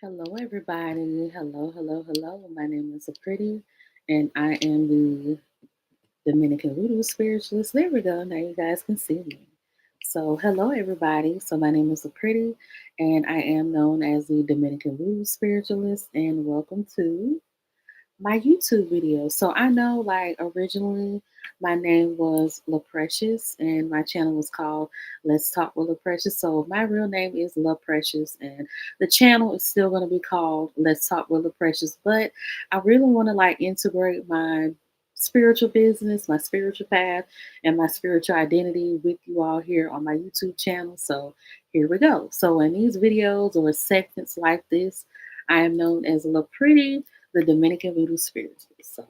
Hello, everybody. Hello, hello, hello. My name is LaPretty, and I am the Dominican Voodoo Spiritualist. There we go. Now you guys can see me. So, hello, everybody. So, my name is LaPretty, and I am known as the Dominican Voodoo Spiritualist. And welcome to my YouTube videos. So I know like originally my name was LaPrecious and my channel was called Let's Talk with LaPrecious. So my real name is LaPrecious and the channel is still going to be called Let's Talk with LaPrecious. But I really want to like integrate my spiritual business, my spiritual path, and my spiritual identity with you all here on my YouTube channel. So here we go. So in these videos or segments like this, I am known as LaPretty, the Dominican Voodoo Spiritualist. So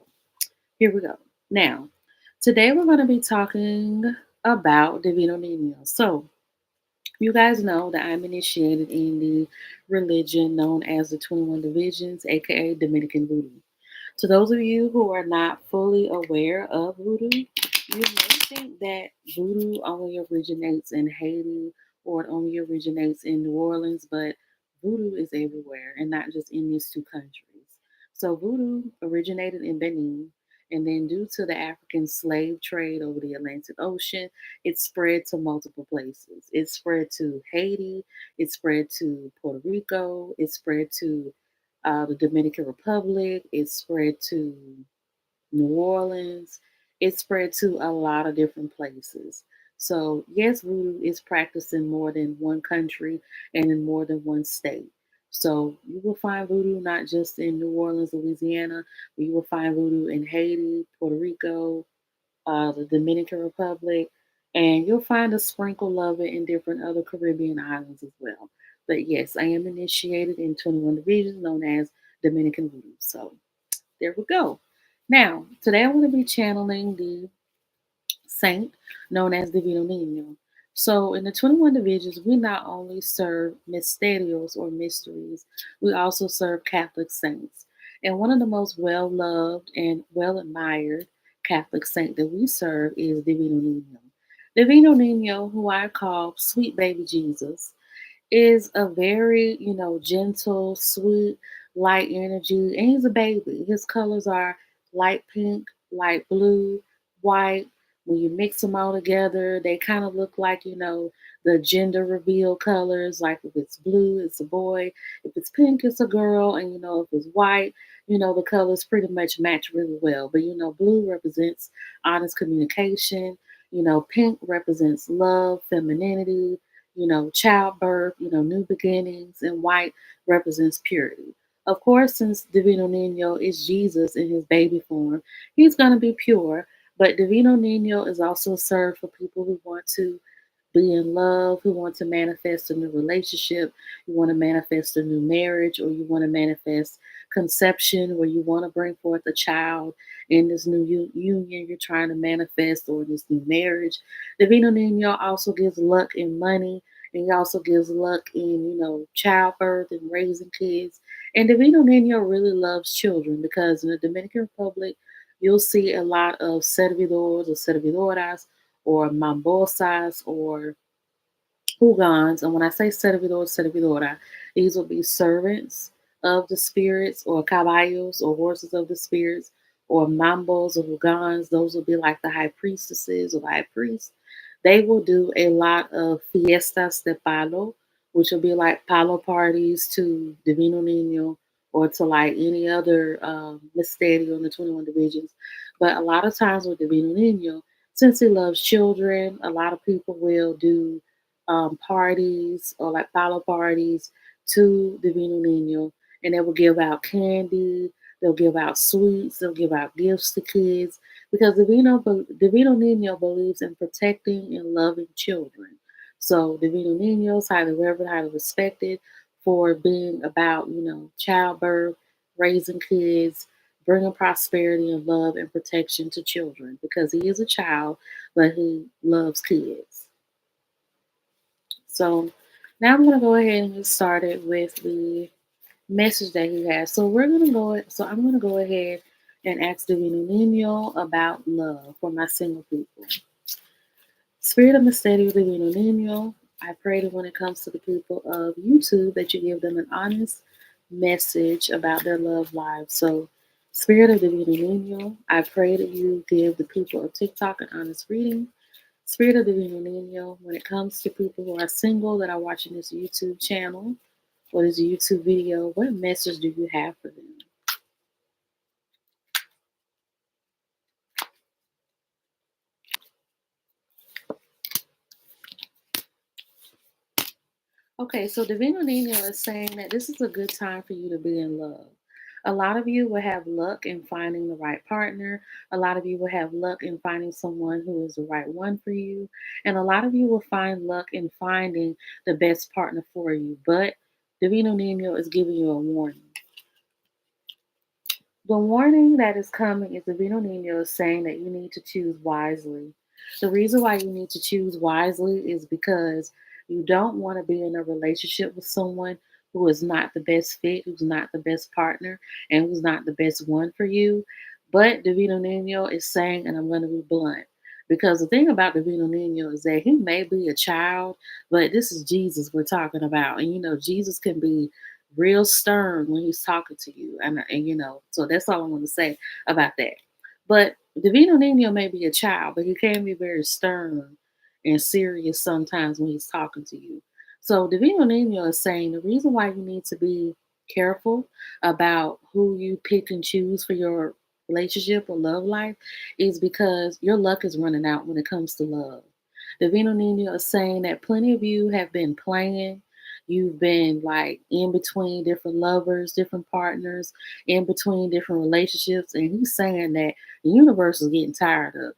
here we go. Now, today we're going to be talking about Divino Nino. So you guys know that I'm initiated in the religion known as the 21 Divisions, aka Dominican Voodoo. To those of you who are not fully aware of voodoo, you may think that voodoo only originates in Haiti or it only originates in New Orleans, but voodoo is everywhere and not just in these two countries. So, voodoo originated in Benin, and then due to the African slave trade over the Atlantic Ocean, it spread to multiple places. It spread to Haiti, it spread to Puerto Rico, it spread to the Dominican Republic. It spread to New Orleans. It spread to a lot of different places. So, yes, voodoo is practiced in more than one country and in more than one state. So, you will find voodoo not just in New Orleans, Louisiana, but you will find voodoo in Haiti, Puerto Rico, the Dominican Republic, and you'll find a sprinkle of it in different other Caribbean islands as well. But yes, I am initiated in 21 divisions known as Dominican Voodoo. So there we go. Now, today I'm going to be channeling the saint known as Divino Nino. So in the 21 divisions, we not only serve mysterios or mysteries, we also serve Catholic saints. And one of the most well loved and well admired Catholic saint that we serve is Divino Nino. Divino Nino, who I call Sweet Baby Jesus, is a very, gentle, sweet, light energy. And he's a baby. His colors are light pink, light blue, white. When you mix them all together, they kind of look like, the gender reveal colors. Like if it's blue, it's a boy. If it's pink, it's a girl. And, if it's white, the colors pretty much match really well. But, blue represents honest communication. Pink represents love, femininity, childbirth, new beginnings, and white represents purity. Of course, since Divino Nino is Jesus in his baby form, he's going to be pure, but Divino Nino is also served for people who want to be in love, who want to manifest a new relationship, you want to manifest a new marriage, or you want to manifest conception, where you want to bring forth a child in this new union you're trying to manifest, or this new marriage. Divino Nino also gives luck in money, and he also gives luck in, childbirth and raising kids. And Divino Nino really loves children because in the Dominican Republic, you'll see a lot of servidores or servidoras or mambosas or hugans. And when I say servidor, servidora, these will be servants of the spirits or caballos or horses of the spirits or mambos or hugans. Those will be like the high priestesses or the high priest. They will do a lot of fiestas de palo, which will be like palo parties to Divino Nino or to like any other misterio in the 21 divisions. But a lot of times with Divino Nino, since he loves children, a lot of people will do parties or like follow parties to Divino Nino, and they will give out candy, they'll give out sweets, they'll give out gifts to kids because Divino Nino believes in protecting and loving children. So Divino Nino is highly revered, highly respected for being about, childbirth, raising kids, bringing prosperity and love and protection to children because he is a child, but he loves kids. So now I'm going to go ahead and get started with the message that he has. So we're going to go. So I'm going to go ahead and ask Divino Nino about love for my single people. Spirit of Mysterio Divino Nino, I pray that when it comes to the people of YouTube that you give them an honest, message about their love life. So, Spirit of Divino Nino, I pray that you give the people of TikTok an honest reading. Spirit of Divino Nino, when it comes to people who are single that are watching this YouTube channel or this YouTube video, what message do you have for them? Okay, so Divino Nino is saying that this is a good time for you to be in love. A lot of you will have luck in finding the right partner. A lot of you will have luck in finding someone who is the right one for you. And a lot of you will find luck in finding the best partner for you. But Divino Nino is giving you a warning. The warning that is coming is the Divino Nino is saying that you need to choose wisely. The reason why you need to choose wisely is because you don't want to be in a relationship with someone who is not the best fit, who's not the best partner, and who's not the best one for you. But Divino Nino is saying, and I'm going to be blunt, because the thing about Divino Nino is that he may be a child, but this is Jesus we're talking about. And Jesus can be real stern when he's talking to you. And so that's all I want to say about that. But Divino Nino may be a child, but he can be very stern and serious sometimes when he's talking to you. So Divino Nino is saying the reason why you need to be careful about who you pick and choose for your relationship or love life is because your luck is running out when it comes to love. Divino Nino is saying that plenty of you have been playing. You've been like in between different lovers, different partners, in between different relationships. And he's saying that the universe is getting tired of it.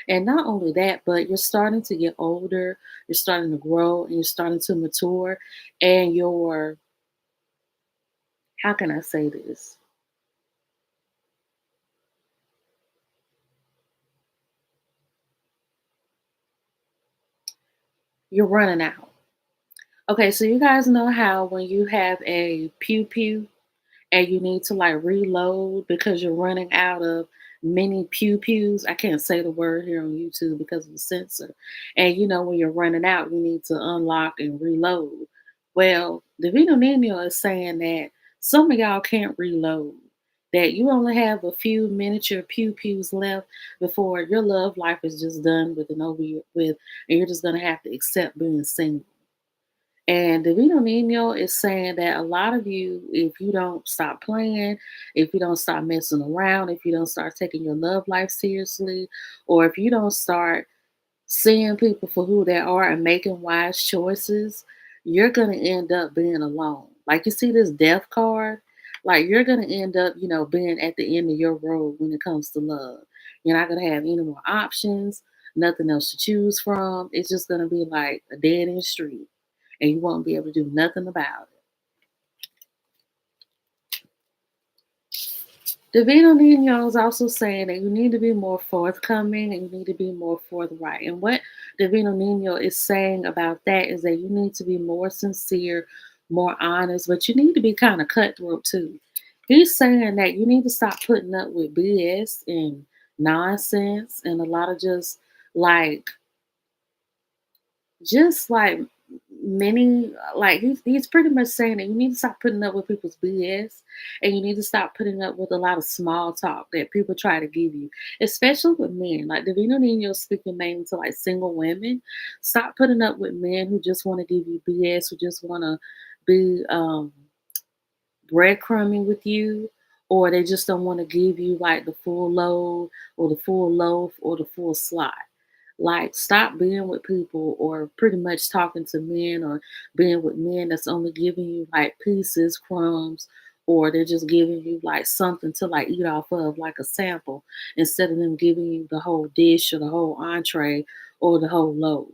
And not only that, but you're starting to get older, you're starting to grow, and you're starting to mature. And how can I say this? You're running out. Okay, so you guys know how when you have a pew pew and you need to like reload because you're running out of mini pew pews. I can't say the word here on YouTube because of the censor. And when you're running out, you need to unlock and reload. Well, Divino Nino is saying that some of y'all can't reload. That you only have a few miniature pew pews left before your love life is just done with and over with, and you're just gonna have to accept being single. And Divino Nino is saying that a lot of you, if you don't stop playing, if you don't stop messing around, if you don't start taking your love life seriously, or if you don't start seeing people for who they are and making wise choices, you're going to end up being alone. Like you see this death card, like you're going to end up, being at the end of your road when it comes to love. You're not going to have any more options, nothing else to choose from. It's just going to be like a dead end street and you won't be able to do nothing about it. Divino Nino is also saying that you need to be more forthcoming and you need to be more forthright. And what Divino Nino is saying about that is that you need to be more sincere, more honest, but you need to be kind of cutthroat too. He's saying that you need to stop putting up with BS and nonsense and a lot of just like many like he's pretty much saying that you need to stop putting up with people's BS and you need to stop putting up with a lot of small talk that people try to give you, especially with men. Like Divino Nino speaking mainly to like single women. Stop putting up with men who just want to give you BS, who just want to be breadcrumbing with you, or they just don't want to give you like the full load or the full loaf or the full slot. Like, stop being with people or pretty much talking to men or being with men that's only giving you like pieces, crumbs, or they're just giving you like something to like eat off of, like a sample, instead of them giving you the whole dish or the whole entree or the whole load.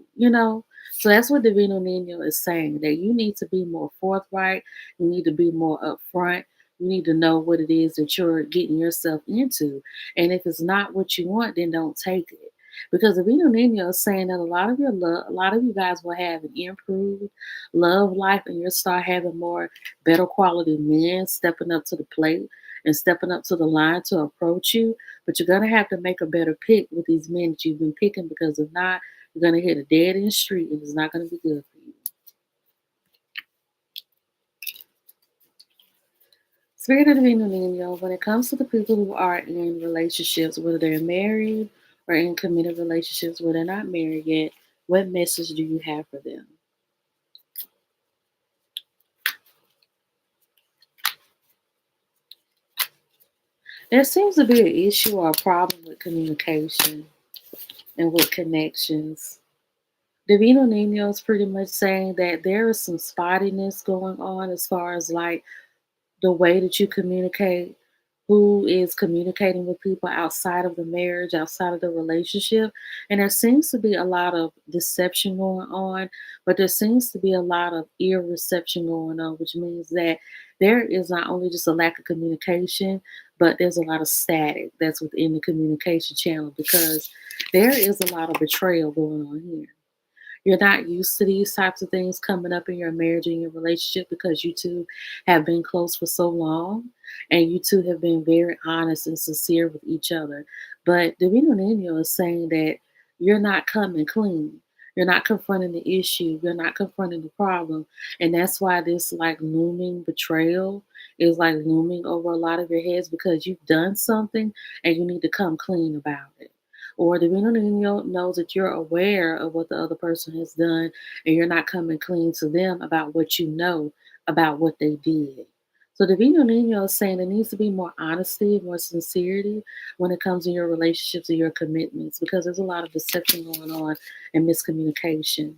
So that's what Divino Nino is saying, that you need to be more forthright, you need to be more upfront, you need to know what it is that you're getting yourself into. And if it's not what you want, then don't take it. Because the Vino Nino is saying that a lot of you guys will have an improved love life, and you'll start having more better quality men stepping up to the plate and stepping up to the line to approach you. But you're gonna have to make a better pick with these men that you've been picking, because if not, you're gonna hit a dead end street, and it's not gonna be good for you. Spirit of Divino Nino, when it comes to the people who are in relationships, whether they're married or in committed relationships where they're not married yet, what message do you have for them? There seems to be an issue or a problem with communication and with connections. Divino Nino is pretty much saying that there is some spottiness going on as far as like the way that you communicate, who is communicating with people outside of the marriage, outside of the relationship. And there seems to be a lot of deception going on, but there seems to be a lot of ear reception going on, which means that there is not only just a lack of communication, but there's a lot of static that's within the communication channel because there is a lot of betrayal going on here. You're not used to these types of things coming up in your marriage and your relationship because you two have been close for so long and you two have been very honest and sincere with each other. But Divino Nino is saying that you're not coming clean. You're not confronting the issue. You're not confronting the problem. And that's why this like looming betrayal is like looming over a lot of your heads because you've done something and you need to come clean about it. Or the Divino Nino knows that you're aware of what the other person has done and you're not coming clean to them about what you know about what they did. So the Divino Nino is saying there needs to be more honesty, more sincerity when it comes to your relationships and your commitments because there's a lot of deception going on and miscommunication.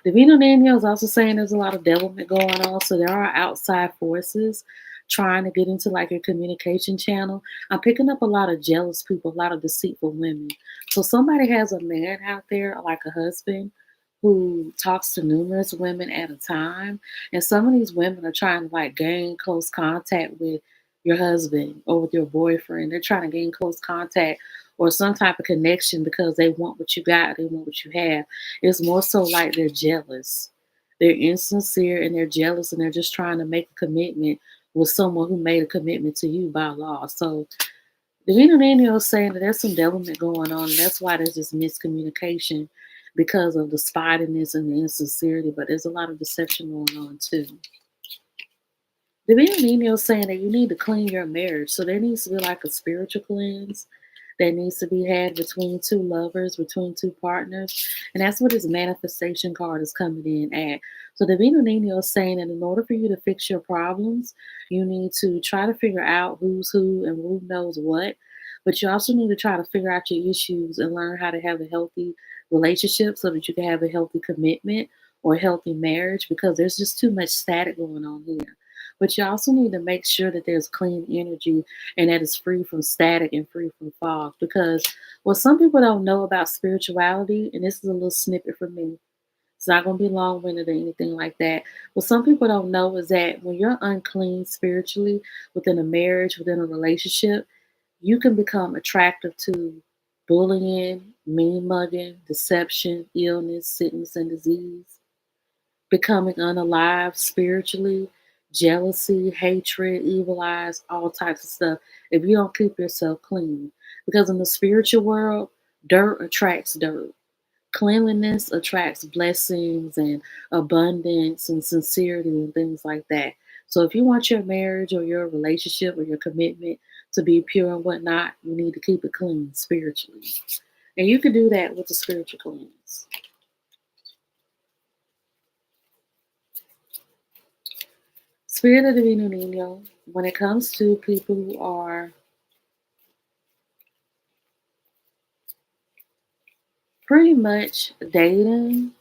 Divino Nino is also saying there's a lot of devilment going on. So there are outside forces trying to get into like your communication channel. I'm picking up a lot of jealous people, a lot of deceitful women. So somebody has a man out there, like a husband, who talks to numerous women at a time. And some of these women are trying to like gain close contact with your husband or with your boyfriend. They're trying to gain close contact or some type of connection because they want what you got, they want what you have. It's more so like they're jealous. They're insincere and they're jealous and they're just trying to make a commitment with someone who made a commitment to you by law. So the Divino Nino is saying that there's some devilment going on, and that's why there's this miscommunication because of the spottiness and the insincerity, but there's a lot of deception going on too. The Divino Nino is saying that you need to clean your marriage. So there needs to be like a spiritual cleanse that needs to be had between two lovers, between two partners. And that's what his manifestation card is coming in at. So the Divino Nino is saying that in order for you to fix your problems, you need to try to figure out who's who and who knows what. But you also need to try to figure out your issues and learn how to have a healthy relationship so that you can have a healthy commitment or a healthy marriage because there's just too much static going on here. But you also need to make sure that there's clean energy and that it's free from static and free from fog. Because what some people don't know about spirituality, and this is a little snippet from me, it's not going to be long winded or anything like that. What some people don't know is that when you're unclean spiritually within a marriage, within a relationship, you can become attractive to bullying, mean mugging, deception, illness, sickness, and disease, becoming unalive spiritually, jealousy, hatred, evil eyes, all types of stuff if you don't keep yourself clean. Because in the spiritual world, dirt attracts dirt. Cleanliness attracts blessings and abundance and sincerity and things like that. So if you want your marriage or your relationship or your commitment to be pure and whatnot, you need to keep it clean spiritually. And you can do that with the spiritual cleanse. Spirit of Divino Nino, when it comes to people who are pretty much dating,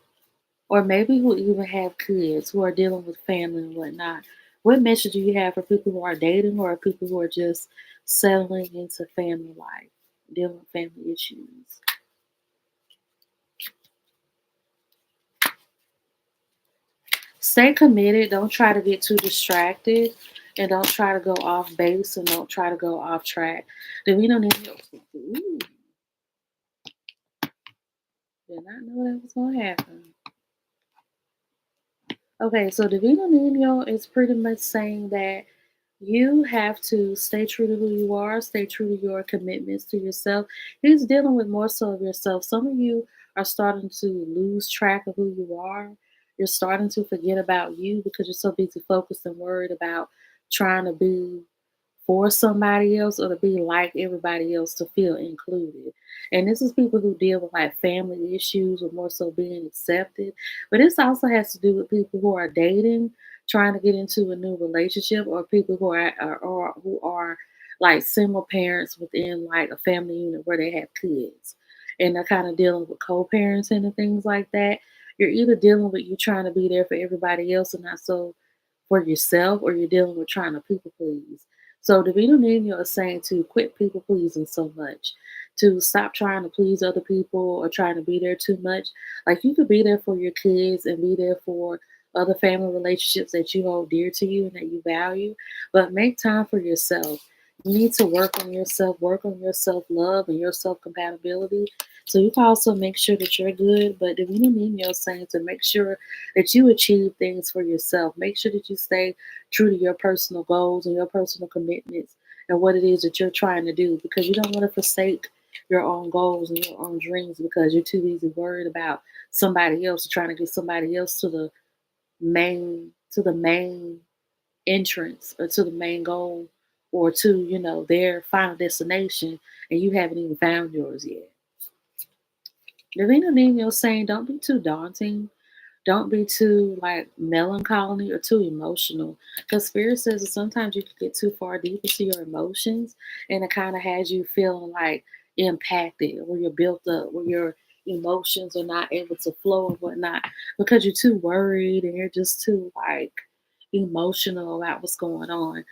or maybe who even have kids, who are dealing with family and whatnot, what message do you have for people who are dating or people who are just settling into family life, dealing with family issues? Stay committed. Don't try to get too distracted. And don't try to go off base and don't try to go off track. Divino Nino, ooh, did not know that was going to happen. Okay, so Divino Nino is pretty much saying that you have to stay true to who you are, stay true to your commitments to yourself. He's dealing with more so of yourself. Some of you are starting to lose track of who you are. You're starting to forget about you because you're so busy focused and worried about trying to be for somebody else or to be like everybody else to feel included. And this is people who deal with like family issues or more so being accepted. But this also has to do with people who are dating, trying to get into a new relationship, or people who are who are like single parents within like a family unit where they have kids. And they're kind of dealing with co-parenting and things like that. You're either dealing with you trying to be there for everybody else and not so for yourself, or you're dealing with trying to people please. So Divino Nino is saying to quit people pleasing so much, to stop trying to please other people or trying to be there too much. Like you could be there for your kids and be there for other family relationships that you hold dear to you and that you value, but make time for yourself. You need to work on your self love and your self compatibility. So you can also make sure that you're good. But Divino Nino is saying to make sure that you achieve things for yourself. Make sure that you stay true to your personal goals and your personal commitments and what it is that you're trying to do, because you don't want to forsake your own goals and your own dreams because you're too busy worried about somebody else, trying to get somebody else to the main entrance or to the main goal or to, their final destination, and you haven't even found yours yet. Divino Nino saying don't be too daunting. Don't be too like melancholy or too emotional. Because Spirit says that sometimes you can get too far deep into your emotions and it kind of has you feeling like impacted, where you're built up, where your emotions are not able to flow and whatnot because you're too worried and you're just too like emotional about what's going on.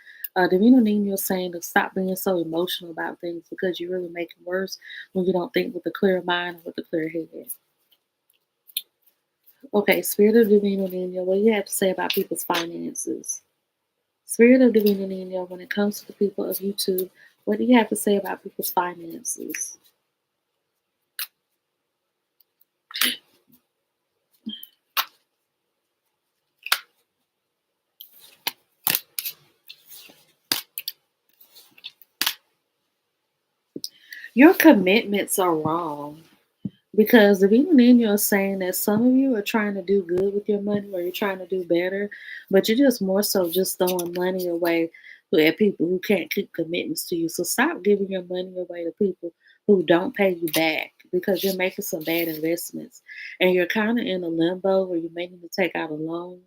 Divino Nino is saying to stop being so emotional about things because you really make it worse when you don't think with a clear mind and with a clear head. Okay, Spirit of Divino Nino, what do you have to say about people's finances? Spirit of Divino Nino, when it comes to the people of YouTube, what do you have to say about people's finances? Your commitments are wrong. Because the Divino Nino is saying that some of you are trying to do good with your money or you're trying to do better, but you're just more so just throwing money away at people who can't keep commitments to you. So stop giving your money away to people who don't pay you back because you're making some bad investments. And you're kind of in a limbo where you may need to take out a loan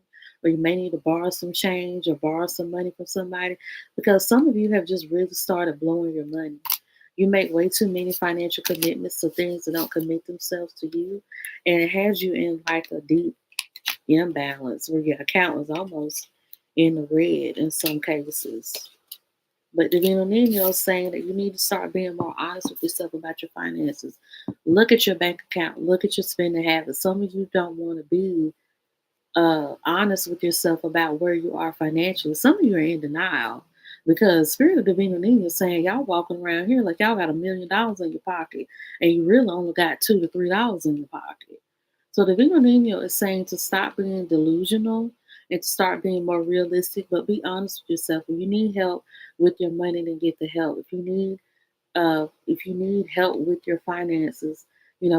or you may need to borrow some change or borrow some money from somebody because some of you have just really started blowing your money. You make way too many financial commitments to things that don't commit themselves to you. And it has you in like a deep imbalance where your account is almost in the red in some cases. But Divino Nino is saying that you need to start being more honest with yourself about your finances. Look at your bank account. Look at your spending habits. Some of you don't want to be honest with yourself about where you are financially. Some of you are in denial because Spirit of Divino Nino is saying y'all walking around here like y'all got $1 million in your pocket and you really only got $2 to $3 in your pocket. So Divino Nino is saying to stop being delusional and to start being more realistic, but be honest with yourself. If you need help with your money, then get the help. If you need help with your finances,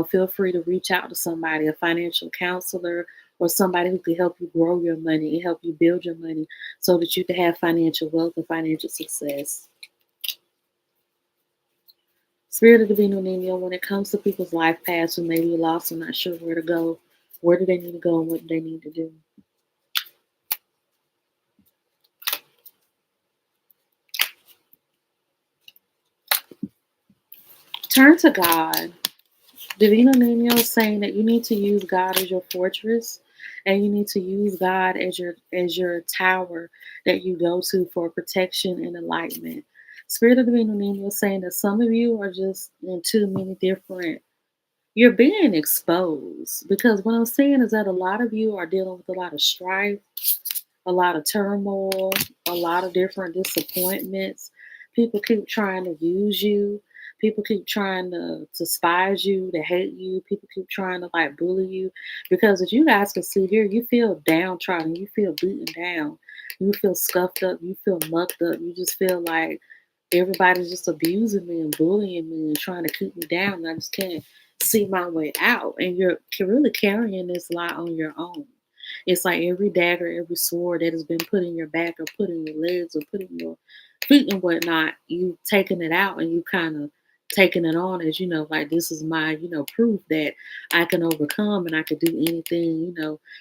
feel free to reach out to somebody, a financial counselor or somebody who can help you grow your money and help you build your money so that you can have financial wealth and financial success. Spirit of Divino Nino, when it comes to people's life paths who may be lost and not sure where to go, where do they need to go and what do they need to do? Turn to God. Divino Nino is saying that you need to use God as your fortress and you need to use God as your tower that you go to for protection and enlightenment. Spirit of Divino Nino is saying that some of you are just in too many different, you're being exposed because what I'm saying is that a lot of you are dealing with a lot of strife, a lot of turmoil, a lot of different disappointments. People keep trying to use you. People keep trying to despise you, to hate you. People keep trying to like bully you. Because as you guys can see here, you feel downtrodden. You feel beaten down. You feel scuffed up. You feel mucked up. You just feel like everybody's just abusing me and bullying me and trying to keep me down. And I just can't see my way out. And you're really carrying this lot on your own. It's like every dagger, every sword that has been put in your back or put in your legs or put in your feet and whatnot, you taking it out and you kind of taking it on as, like this is my, proof that I can overcome and I can do anything,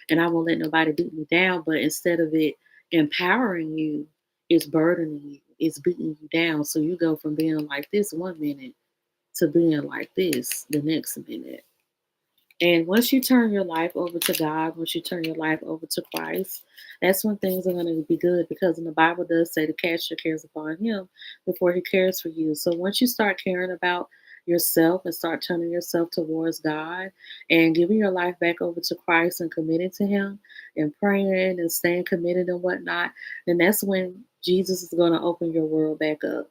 and I won't let nobody beat me down. But instead of it empowering you, it's burdening you, it's beating you down. So you go from being like this one minute to being like this the next minute. And once you turn your life over to God, once you turn your life over to Christ, that's when things are going to be good, because in the Bible does say to cast your cares upon Him before He cares for you. So once you start caring about yourself and start turning yourself towards God and giving your life back over to Christ and committing to Him and praying and staying committed and whatnot, then that's when Jesus is going to open your world back up.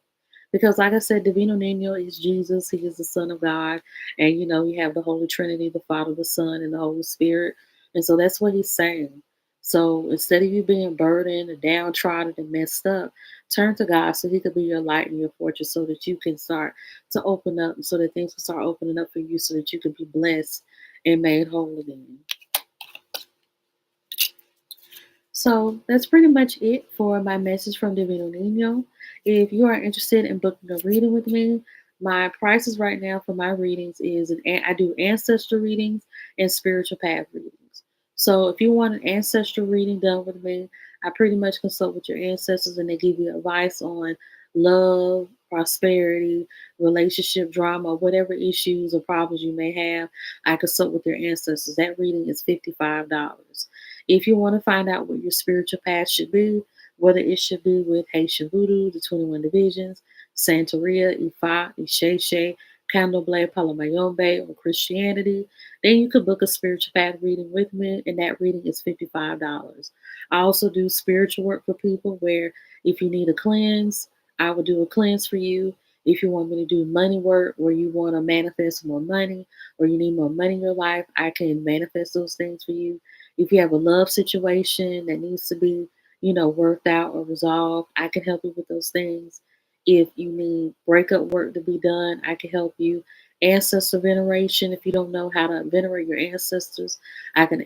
Because, like I said, Divino Nino is Jesus. He is the Son of God. And, you have the Holy Trinity, the Father, the Son, and the Holy Spirit. And so that's what he's saying. So instead of you being burdened and downtrodden and messed up, turn to God so He could be your light and your fortress, so that you can start to open up, so that things can start opening up for you, so that you can be blessed and made whole again. So that's pretty much it for my message from Divino Nino. If you are interested in booking a reading with me, my prices right now for my readings is I do ancestral readings and spiritual path readings. So if you want an ancestral reading done with me, I pretty much consult with your ancestors and they give you advice on love, prosperity, relationship drama, whatever issues or problems you may have. I consult with your ancestors. That reading is $55. If you want to find out what your spiritual path should be, whether it should be with Haitian Voodoo, the 21 divisions, Santeria, Ifa, Isheshe, Candomblé, Palomayombe, or Christianity, then you could book a spiritual path reading with me, and that reading is $55. I also do spiritual work for people where if you need a cleanse, I will do a cleanse for you. If you want me to do money work where you want to manifest more money or you need more money in your life, I can manifest those things for you. If you have a love situation that needs to be, worked out or resolved, I can help you with those things. If you need breakup work to be done, I can help you. Ancestor veneration, if you don't know how to venerate your ancestors, I can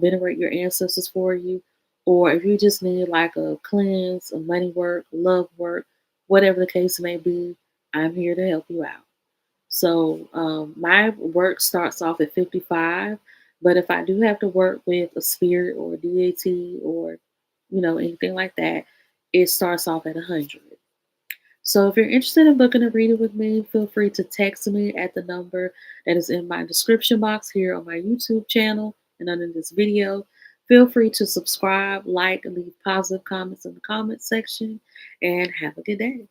venerate your ancestors for you. Or if you just need like a cleanse, a money work, love work, whatever the case may be, I'm here to help you out. So my work starts off at 55, but if I do have to work with a spirit or a DAT or anything like that, it starts off at 100. So if you're interested in booking a reading with me, feel free to text me at the number that is in my description box here on my YouTube channel and under this video. Feel free to subscribe, like, and leave positive comments in the comment section. And have a good day.